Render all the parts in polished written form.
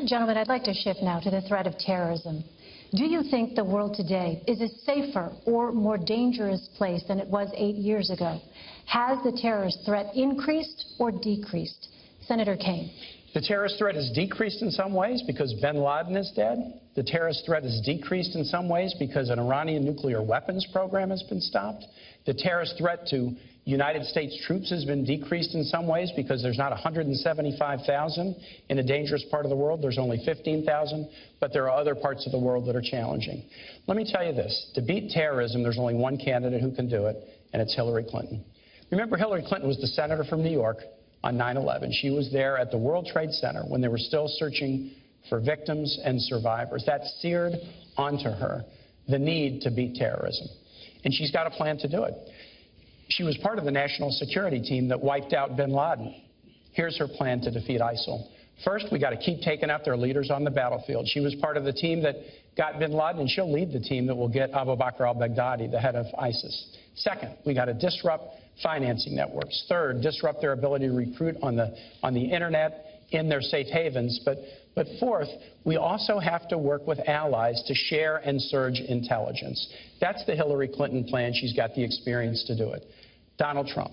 Gentlemen, I'd like to shift now to the threat of terrorism. Do you think the world today is a safer or more dangerous place than it was 8 years ago? Has the terrorist threat increased or decreased? Senator Kaine. The terrorist threat has decreased in some ways because bin Laden is dead. The terrorist threat has decreased in some ways because an Iranian nuclear weapons program has been stopped. The terrorist threat to United States troops has been decreased in some ways because there's not 175,000 in a dangerous part of the world. There's only 15,000, but there are other parts of the world that are challenging. Let me tell you this. To beat terrorism, there's only one candidate who can do it, and it's Hillary Clinton. Remember, Hillary Clinton was the senator from New York on 9/11. She was there at the World Trade Center when they were still searching for victims and survivors. That seared onto her the need to beat terrorism. And she's got a plan to do it. She was part of the national security team that wiped out bin Laden. Here's her plan to defeat ISIL. First, we got to keep taking out their leaders on the battlefield. She was part of the team that got bin Laden, and she'll lead the team that will get Abu Bakr al-Baghdadi, the head of ISIS. Second, we got to disrupt financing networks. Third, disrupt their ability to recruit on the internet in their safe havens. But fourth, we also have to work with allies to share and surge intelligence. That's the Hillary Clinton plan. She's got the experience to do it. Donald Trump.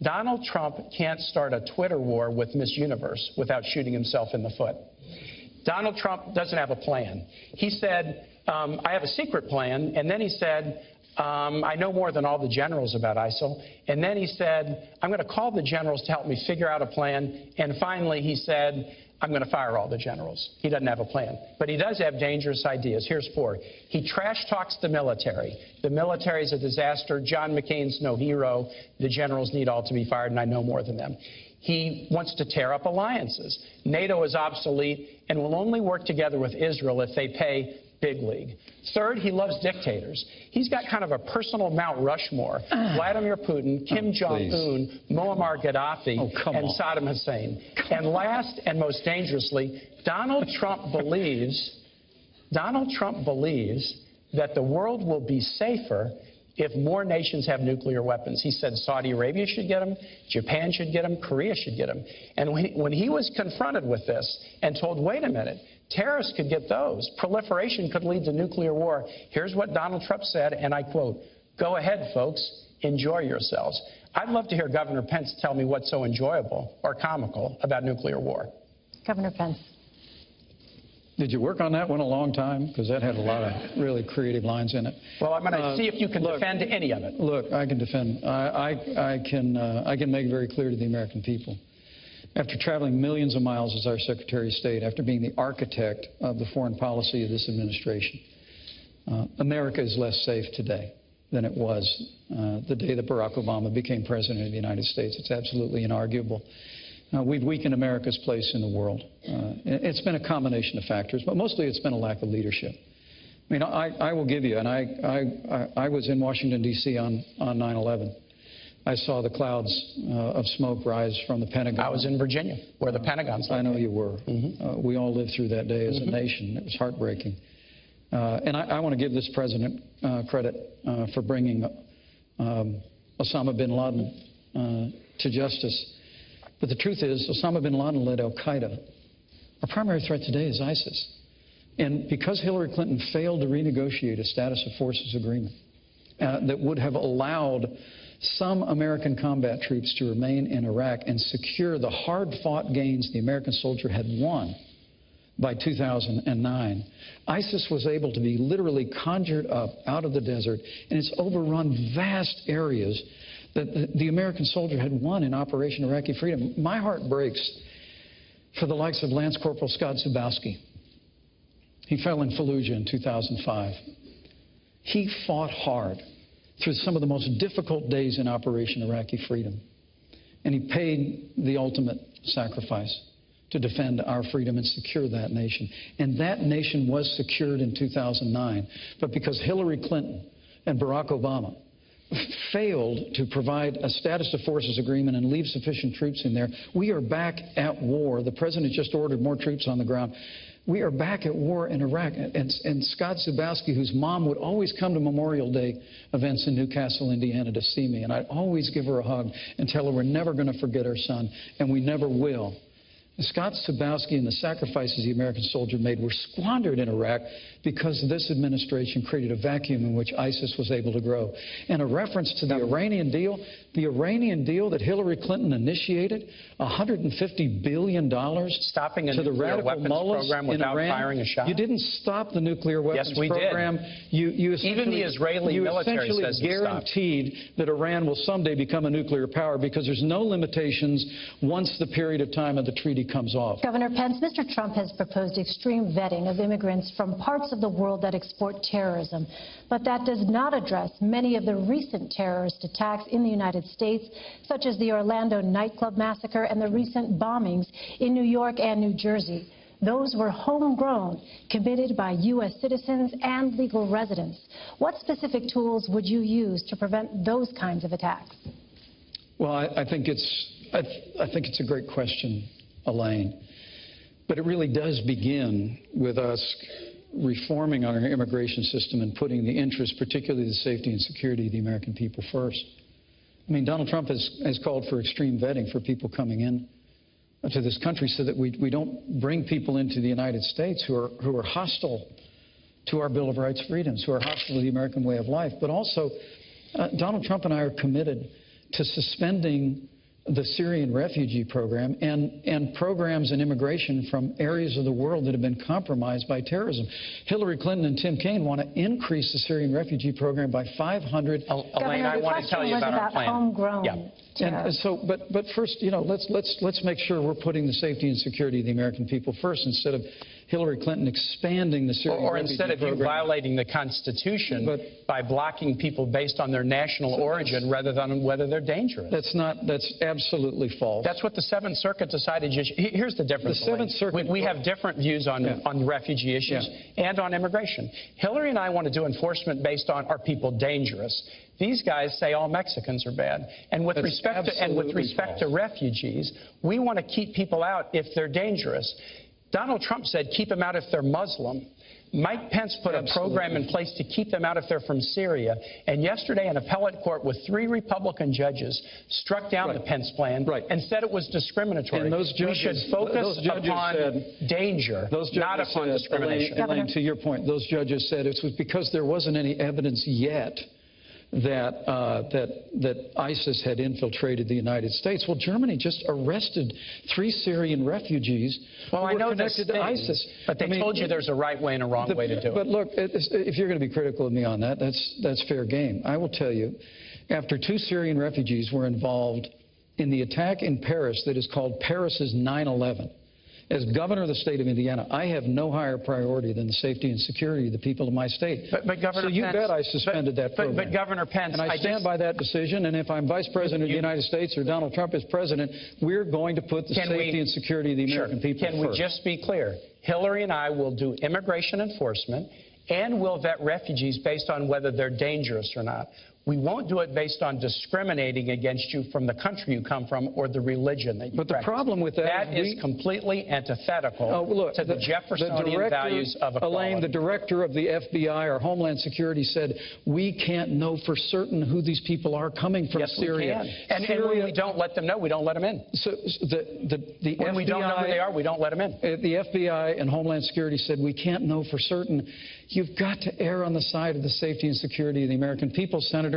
Donald Trump can't start a Twitter war with Miss Universe without shooting himself in the foot. Donald Trump doesn't have a plan. He said, I have a secret plan, and then he said, I know more than all the generals about ISIL. And then he said, I'm going to call the generals to help me figure out a plan. And finally, he said, I'm going to fire all the generals. He doesn't have a plan. But he does have dangerous ideas. Here's four. He trash talks the military. The military is a disaster. John McCain's no hero. The generals need all to be fired, and I know more than them. He wants to tear up alliances. NATO is obsolete and will only work together with Israel if they pay big league. Third, he loves dictators. He's got kind of a personal Mount Rushmore. Vladimir Putin, Kim Jong-un, Muammar Gaddafi, and Saddam Hussein. And last and most dangerously, Donald Trump believes that the world will be safer if more nations have nuclear weapons. He said Saudi Arabia should get them, Japan should get them, Korea should get them. And when he was confronted with this and told, wait a minute, terrorists could get those, proliferation could lead to nuclear war, here's what Donald Trump said, and I quote, go ahead, folks, enjoy yourselves. I'd love to hear Governor Pence tell me what's so enjoyable or comical about nuclear war. Governor Pence. Did you work on that one a long time? Because that had a lot of really creative lines in it. Well, I'm going to see if you can defend any of it. Look, I can defend. I can make it very clear to the American people. After traveling millions of miles as our Secretary of State, after being the architect of the foreign policy of this administration, America is less safe today than it was the day that Barack Obama became President of the United States. It's absolutely inarguable. We've weakened America's place in the world. It's been a combination of factors, but mostly it's been a lack of leadership. I mean, I will give you, and I was in Washington, D.C. on 9/11. I saw the clouds of smoke rise from the Pentagon. I was in Virginia, where the Pentagon's located. I know you were. We all lived through that day as a nation. It was heartbreaking. And I want to give this president credit for bringing Osama bin Laden to justice. But the truth is, Osama bin Laden led al-Qaeda. Our primary threat today is ISIS. And because Hillary Clinton failed to renegotiate a status of forces agreement that would have allowed some American combat troops to remain in Iraq and secure the hard-fought gains the American soldier had won by 2009, ISIS was able to be literally conjured up out of the desert, and it's overrun vast areas that the American soldier had won in Operation Iraqi Freedom. My heart breaks for the likes of Lance Corporal Scott Zubowski. He fell in Fallujah in 2005. He fought hard through some of the most difficult days in Operation Iraqi Freedom. And he paid the ultimate sacrifice to defend our freedom and secure that nation. And that nation was secured in 2009. But because Hillary Clinton and Barack Obama failed to provide a status of forces agreement and leave sufficient troops in there, we are back at war. The president just ordered more troops on the ground. We are back at war in Iraq. And Scott Zubowski, whose mom would always come to Memorial Day events in Newcastle, Indiana to see me, and I'd always give her a hug and tell her we're never going to forget our son, and we never will. Scott Sabowski and the sacrifices the American soldier made were squandered in Iraq because this administration created a vacuum in which ISIS was able to grow. And a reference to the Iranian deal that Hillary Clinton initiated, $150 billion stopping a to the nuclear radical weapons mullahs program without in Iran. firing a shot. You didn't stop the nuclear weapons program. Did. Even the Israeli military says you essentially guaranteed that Iran will someday become a nuclear power because there's no limitations once the period of time of the treaty comes off. Governor Pence, Mr. Trump has proposed extreme vetting of immigrants from parts of the world that export terrorism, but that does not address many of the recent terrorist attacks in the United States, such as the Orlando nightclub massacre and the recent bombings in New York and New Jersey. Those were homegrown, committed by U.S. citizens and legal residents. What specific tools would you use to prevent those kinds of attacks? Well, I think it's a great question, Elaine. But it really does begin with us reforming our immigration system and putting the interests, particularly the safety and security of the American people first. I mean, Donald Trump has called for extreme vetting for people coming in to this country so that we don't bring people into the United States who are hostile to our Bill of Rights freedoms, who are hostile to the American way of life. But also, Donald Trump and I are committed to suspending the Syrian refugee program and programs and immigration from areas of the world that have been compromised by terrorism. Hillary Clinton and Tim Kaine want to increase the Syrian refugee program by 500. Elaine, I want to tell you about our plan. Homegrown. Yeah. And so, but first, let's make sure we're putting the safety and security of the American people first, instead of Hillary Clinton expanding the Syrian refugee program. Or instead of you violating the Constitution by blocking people based on their national origin rather than whether they're dangerous. That's absolutely false. That's what the Seventh Circuit decided. Here's the difference. The Seventh Circuit. We have different views on refugee issues and on immigration. Hillary and I want to do enforcement based on, are people dangerous? These guys say all Mexicans are bad. And with respect to refugees, we want to keep people out if they're dangerous. Donald Trump said keep them out if they're Muslim. Mike Pence put a program in place to keep them out if they're from Syria. And yesterday, an appellate court with 3 Republican judges struck down the Pence plan and said it was discriminatory. And those judges, we should focus upon danger, not upon discrimination. Elaine, to your point, those judges said it was because there wasn't any evidence yet that ISIS had infiltrated the United States. Well, Germany just arrested 3 Syrian refugees who were connected to ISIS. But they told you there's a right way and a wrong way to do it. But look, if you're going to be critical of me on that, that's fair game. I will tell you, after 2 Syrian refugees were involved in the attack in Paris that is called Paris's 9/11, as governor of the state of Indiana, I have no higher priority than the safety and security of the people of my state. But Governor Pence, you bet I suspended that program. But Governor Pence, and I stand by that decision. And if I'm vice president of the United States or Donald Trump is president, we're going to put the safety and security of the American people first. Can we just be clear? Hillary and I will do immigration enforcement, and we'll vet refugees based on whether they're dangerous or not. We won't do it based on discriminating against you from the country you come from or the religion that you practice. But the problem with that is completely antithetical to the Jeffersonian values of equality. Elaine, the director of the FBI or Homeland Security said, we can't know for certain who these people are coming from Syria. We can. And when we don't let them know, we don't let them in. So when we don't know who they are, we don't let them in. The FBI and Homeland Security said, we can't know for certain. You've got to err on the side of the safety and security of the American people, Senator.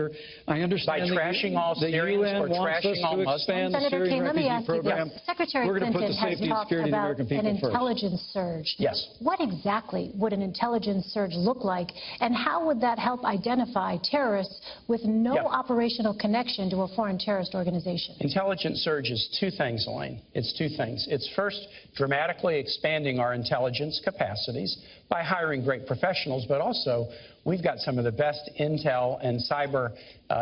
I understand by trashing all Syrians or trashing all Muslims. Senator Kaine, let me ask you this. Secretary Clinton has talked about an intelligence surge. Yes. What exactly would an intelligence surge look like, and how would that help identify terrorists with no operational connection to a foreign terrorist organization? Intelligence surge is 2 things, Elaine. It's 2 things. It's first, dramatically expanding our intelligence capacities by hiring great professionals, but also we've got some of the best intel and cyber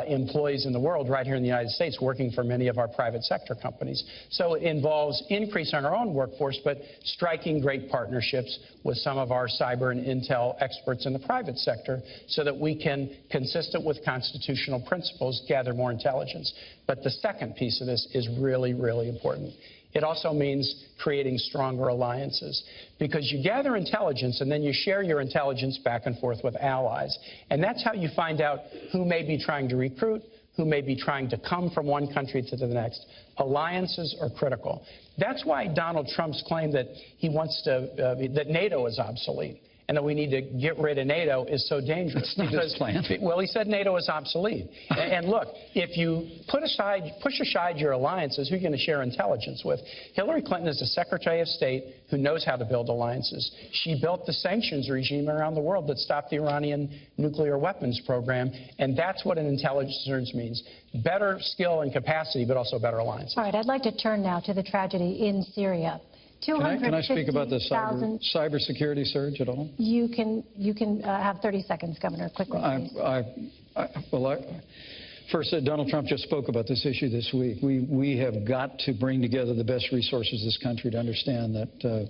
employees in the world right here in the United States working for many of our private sector companies. So it involves increasing our own workforce, but striking great partnerships with some of our cyber and intel experts in the private sector so that we can, consistent with constitutional principles, gather more intelligence. But the second piece of this is really, really important. It also means creating stronger alliances, because you gather intelligence and then you share your intelligence back and forth with allies. And that's how you find out who may be trying to recruit, who may be trying to come from one country to the next. Alliances are critical. That's why Donald Trump's claim that he wants to, that NATO is obsolete and that we need to get rid of NATO is so dangerous. It's not his plan. Well, he said NATO is obsolete. And look, if you push aside your alliances, who are you going to share intelligence with? Hillary Clinton is the Secretary of State who knows how to build alliances. She built the sanctions regime around the world that stopped the Iranian nuclear weapons program, and that's what an intelligence means. Better skill and capacity, but also better alliances. All right, I'd like to turn now to the tragedy in Syria. Can I speak about the cybersecurity surge at all? You can have 30 seconds, Governor, quickly, please. First, Donald Trump just spoke about this issue this week. We have got to bring together the best resources in this country to understand that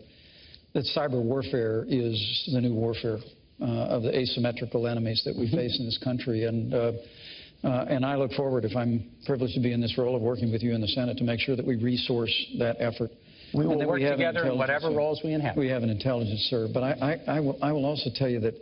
cyber warfare is the new warfare of the asymmetrical enemies that we face in this country. And I look forward, if I'm privileged to be in this role, of working with you in the Senate to make sure that we resource that effort. We will work together in whatever roles we inhabit. We have an intelligence serve. But I will also tell you that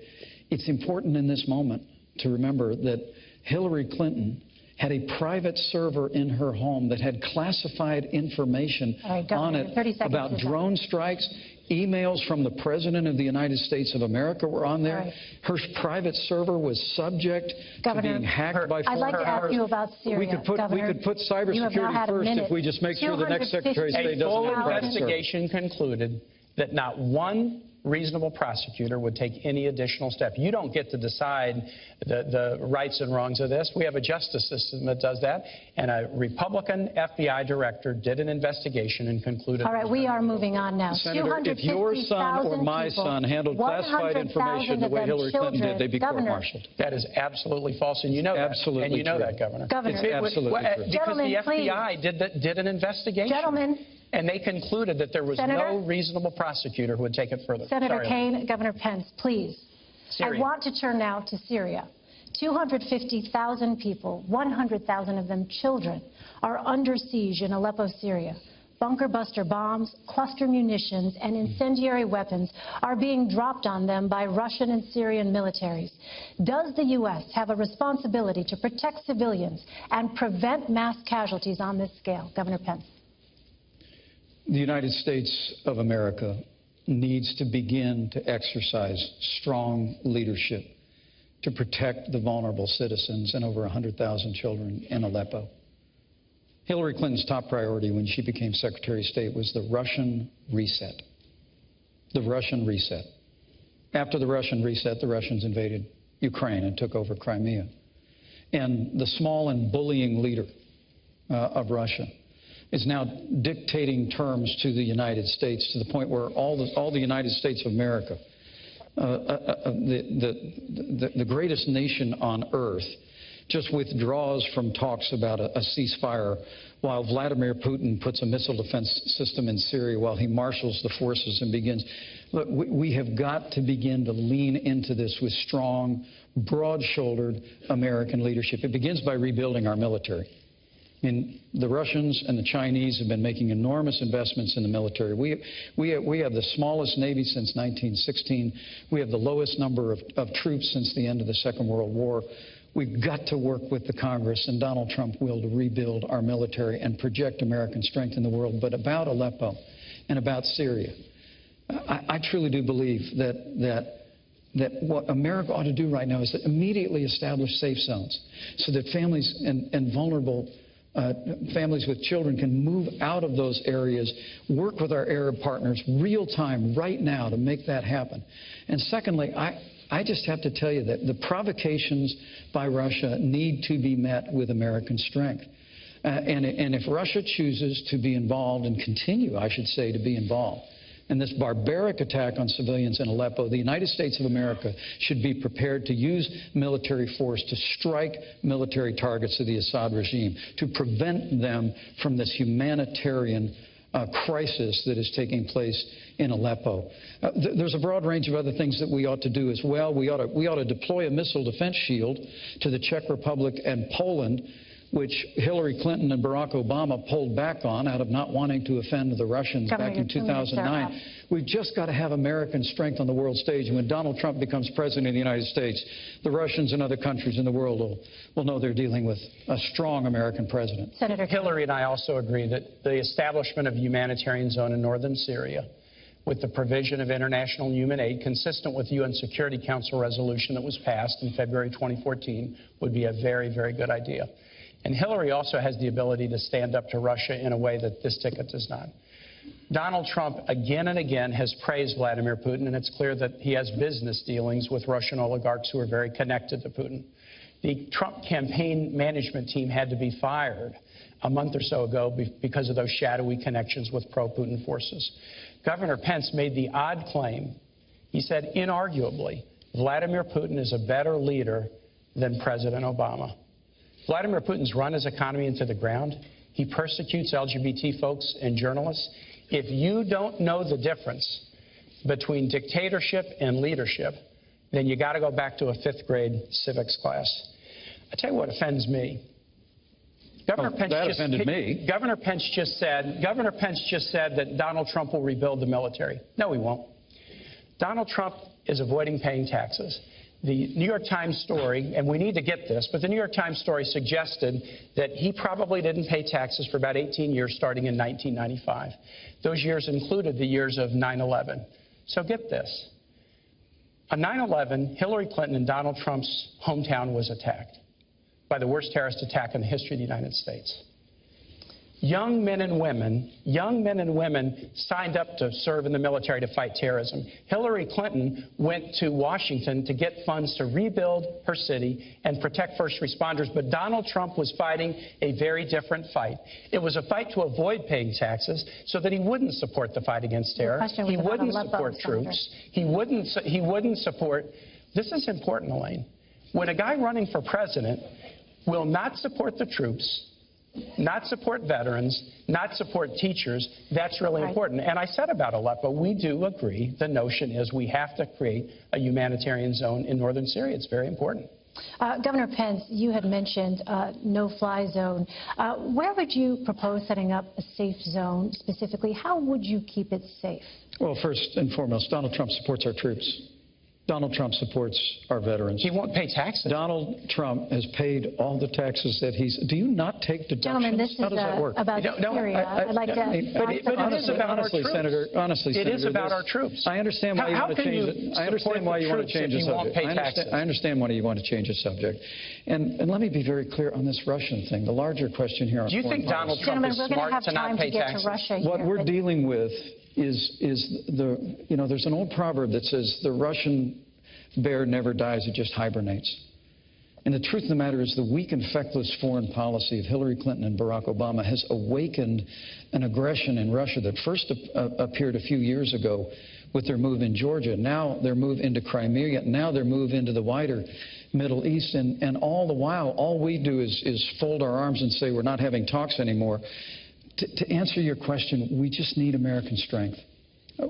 it's important in this moment to remember that Hillary Clinton had a private server in her home that had classified information on it about drone strikes. Emails from the President of the United States of America were on there. Right. Her private server was subject to being hacked by foreign powers. I'd like to ask you about Syria, we could put cybersecurity first if we just make sure the next Secretary of State doesn't have a private server. A full investigation concluded that not one reasonable prosecutor would take any additional step. You don't get to decide the rights and wrongs of this. We have a justice system that does that, and a Republican FBI director did an investigation and concluded. All right, we are moving on now. Senator, if your son or my son handled classified information the way Hillary Clinton did, they'd be court-martialed. That is absolutely false, and you know that. Absolutely and you know true. that, Governor. It's absolutely true. Because the FBI did an investigation. Gentlemen. And they concluded that there was no reasonable prosecutor who would take it further. Senator Kaine, Governor Pence, please. Syria. I want to turn now to Syria. 250,000 people, 100,000 of them children, are under siege in Aleppo, Syria. Bunker buster bombs, cluster munitions, and incendiary weapons are being dropped on them by Russian and Syrian militaries. Does the U.S. have a responsibility to protect civilians and prevent mass casualties on this scale? Governor Pence. The United States of America needs to begin to exercise strong leadership to protect the vulnerable citizens and over 100,000 children in Aleppo. Hillary Clinton's top priority when she became Secretary of State was the Russian reset. The Russian reset. After the Russian reset, the Russians invaded Ukraine and took over Crimea. And the small and bullying leader of Russia is now dictating terms to the United States to the point where all the United States of America, the greatest nation on earth, just withdraws from talks about a ceasefire while Vladimir Putin puts a missile defense system in Syria while he marshals the forces and begins. Look, we have got to begin to lean into this with strong, broad-shouldered American leadership. It begins by rebuilding our military. I mean, the Russians and the Chinese have been making enormous investments in the military. We have the smallest Navy since 1916. We have the lowest number of troops since the end of the Second World War. We've got to work with the Congress and Donald Trump will to rebuild our military and project American strength in the world. But about Aleppo and about Syria, I truly do believe that what America ought to do right now is to immediately establish safe zones so that families and vulnerable families with children can move out of those areas, work with our Arab partners real time right now to make that happen. And secondly, I just have to tell you that the provocations by Russia need to be met with American strength. And if Russia chooses to be involved and continue, I should say, to be involved in this barbaric attack on civilians in Aleppo, the United States of America should be prepared to use military force to strike military targets of the Assad regime, to prevent them from this humanitarian crisis that is taking place in Aleppo. There's a broad range of other things that we ought to do as well. We ought to deploy a missile defense shield to the Czech Republic and Poland which Hillary Clinton and Barack Obama pulled back on out of not wanting to offend the Russians back in 2009. We've just got to have American strength on the world stage. And when Donald Trump becomes president of the United States, the Russians and other countries in the world will know they're dealing with a strong American president. Senator Hillary and I also agree that the establishment of a humanitarian zone in northern Syria, with the provision of international human aid consistent with the UN Security Council resolution that was passed in February 2014, would be a very, very good idea. And Hillary also has the ability to stand up to Russia in a way that this ticket does not. Donald Trump again and again has praised Vladimir Putin, and it's clear that he has business dealings with Russian oligarchs who are very connected to Putin. The Trump campaign management team had to be fired a month or so ago because of those shadowy connections with pro-Putin forces. Governor Pence made the odd claim. He said, inarguably, Vladimir Putin is a better leader than President Obama. Vladimir Putin's run his economy into the ground. He persecutes LGBT folks and journalists. If you don't know the difference between dictatorship and leadership, then you got to go back to a 5th grade civics class. I tell you what offends me. Governor Pence just said that Donald Trump will rebuild the military. No, he won't. Donald Trump is avoiding paying taxes. The New York Times story, and we need to get this, but the New York Times story suggested that he probably didn't pay taxes for about 18 years starting in 1995. Those years included the years of 9/11. So get this. On 9/11, Hillary Clinton and Donald Trump's hometown was attacked by the worst terrorist attack in the history of the United States. Young men and women signed up to serve in the military to fight terrorism. Hillary Clinton went to Washington to get funds to rebuild her city and protect first responders, but Donald Trump was fighting a very different fight. It was a fight to avoid paying taxes so that he wouldn't support the fight against terror. He wouldn't support troops. He wouldn't support. This is important, Elaine. When a guy running for president will not support the troops, not support veterans, not support teachers, that's really important. And I said about Aleppo, we do agree. The notion is we have to create a humanitarian zone in northern Syria. It's very important. Governor Pence, you had mentioned no-fly zone. Where would you propose setting up a safe zone specifically? How would you keep it safe? Well, first and foremost, Donald Trump supports our troops. Donald Trump supports our veterans. He won't pay taxes. Donald Trump has paid all the taxes that he's... Do you not take deductions? Gentlemen, this How does that work? about Syria. I'd like to... But it is about our troops. Senator, it is about our troops. I understand why you want to change it. I understand why you want to change the subject. I understand why you want to change the subject. And let me be very clear on this Russian thing. The larger question here... Do you think Donald Trump is smart to not pay taxes? What we're dealing with is the... You know, there's an old proverb that says the Russian bear never dies, it just hibernates. And the truth of the matter is the weak and feckless foreign policy of Hillary Clinton and Barack Obama has awakened an aggression in Russia that first appeared a few years ago with their move in Georgia, now their move into Crimea, now their move into the wider Middle East. And all the while, all we do is fold our arms and say we're not having talks anymore. To answer your question, we just need American strength.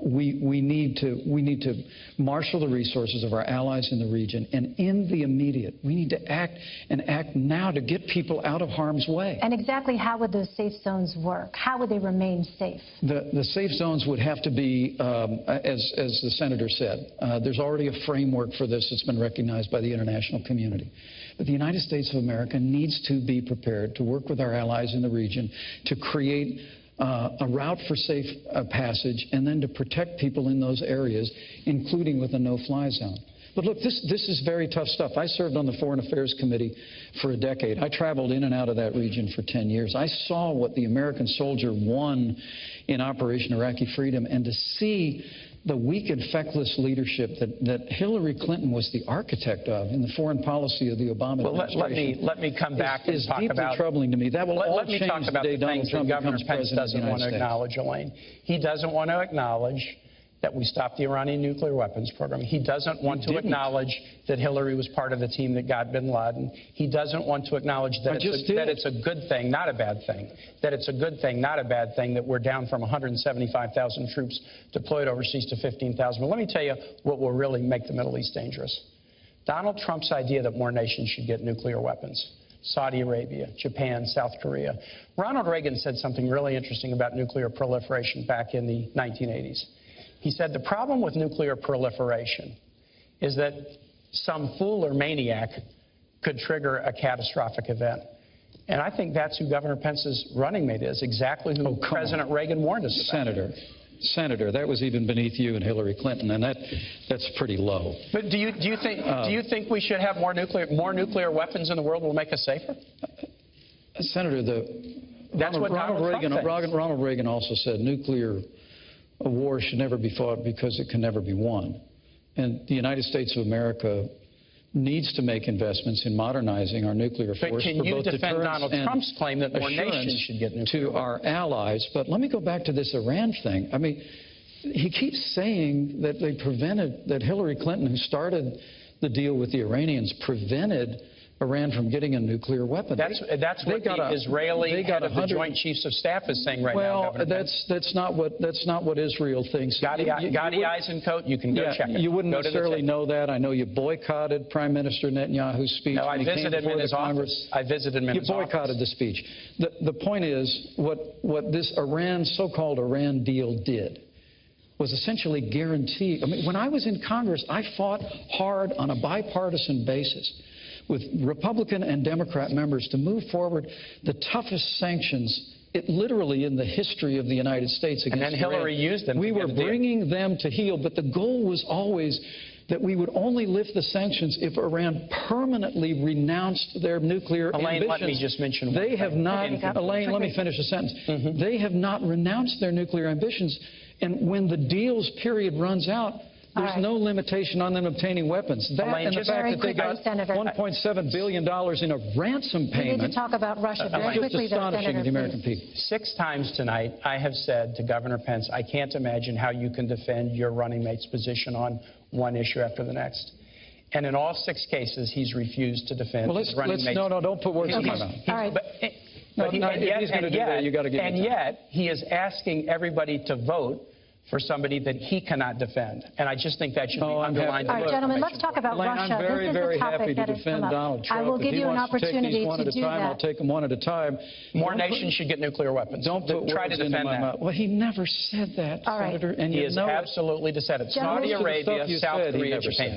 We need to marshal the resources of our allies in the region, and in the immediate, we need to act now to get people out of harm's way. And exactly how would those safe zones work? How would they remain safe? The safe zones would have to be, as the senator said, there's already a framework for this that's been recognized by the international community. But the United States of America needs to be prepared to work with our allies in the region to create a route for safe passage, and then to protect people in those areas, including with a no-fly zone. But look, this is very tough stuff. I served on the Foreign Affairs Committee for a decade. I traveled in and out of that region for 10 years. I saw what the American soldier won in Operation Iraqi Freedom, and to see the weak and feckless leadership that Hillary Clinton was the architect of in the foreign policy of the Obama administration. Let me come back and talk about... It's deeply troubling to me. That will all change the day Donald Trump becomes president of the United States. Governor Pence doesn't want to acknowledge, Elaine. He doesn't want to acknowledge that we stopped the Iranian nuclear weapons program. He doesn't want to acknowledge that Hillary was part of the team that got bin Laden. He doesn't want to acknowledge that it's a good thing, not a bad thing. That it's a good thing, not a bad thing, that we're down from 175,000 troops deployed overseas to 15,000. But let me tell you what will really make the Middle East dangerous. Donald Trump's idea that more nations should get nuclear weapons. Saudi Arabia, Japan, South Korea. Ronald Reagan said something really interesting about nuclear proliferation back in the 1980s. He said the problem with nuclear proliferation is that some fool or maniac could trigger a catastrophic event. And I think that's who Governor Pence's running mate is, exactly who President Reagan warned us about. Senator, that was even beneath you and Hillary Clinton, and that's pretty low. But do you think we should have more nuclear weapons in the world will make us safer? Senator, Ronald Reagan also said nuclear war should never be fought because it can never be won. And the United States of America needs to make investments in modernizing our nuclear force. But can you defend Donald Trump's claim that more nations should get nuclear to our allies? But let me go back to this Iran thing. I mean, he keeps saying that that Hillary Clinton, who started the deal with the Iranians, prevented Iran from getting a nuclear weapon. That's what the Israeli head of the Joint Chiefs of Staff is saying right now, Governor Pence. That's not what Israel thinks. Gadi Eisenkot, you can go check it. You wouldn't necessarily know that. I know you boycotted Prime Minister Netanyahu's speech. No, I visited him in his office. I visited him in his office. You boycotted the speech. The point is, what this so-called Iran deal did was essentially guarantee. I mean, when I was in Congress, I fought hard on a bipartisan basis with Republican and Democrat members to move forward the toughest sanctions literally in the history of the United States against Iran. And then Hillary used them. We were bringing them to heel, but the goal was always that we would only lift the sanctions if Iran permanently renounced their nuclear ambitions. Let me just mention one thing. They have not, Elaine, let me finish the sentence. They have not renounced their nuclear ambitions, and when the deal's period runs out, there's no limitation on them obtaining weapons. That and the fact that they got $1.7 billion in a ransom payment. We need to talk about Russia very quickly, just astonishing to the American people. 6 times tonight, I have said to Governor Pence, I can't imagine how you can defend your running mate's position on one issue after the next. And in all 6 cases, he's refused to defend his running mate's. No, don't put words in my mouth. All right. And yet, he is asking everybody to vote for somebody that he cannot defend. And I just think that should be underlined. All right, gentlemen, let's talk about Russia. I'm very, very happy to defend Donald Trump. I will give you an opportunity to do that. I'll take them one at a time. More nations should get nuclear weapons. Don't try to defend that. Well, he never said that, Senator. And he has absolutely said it. Saudi Arabia, South Korea, Japan.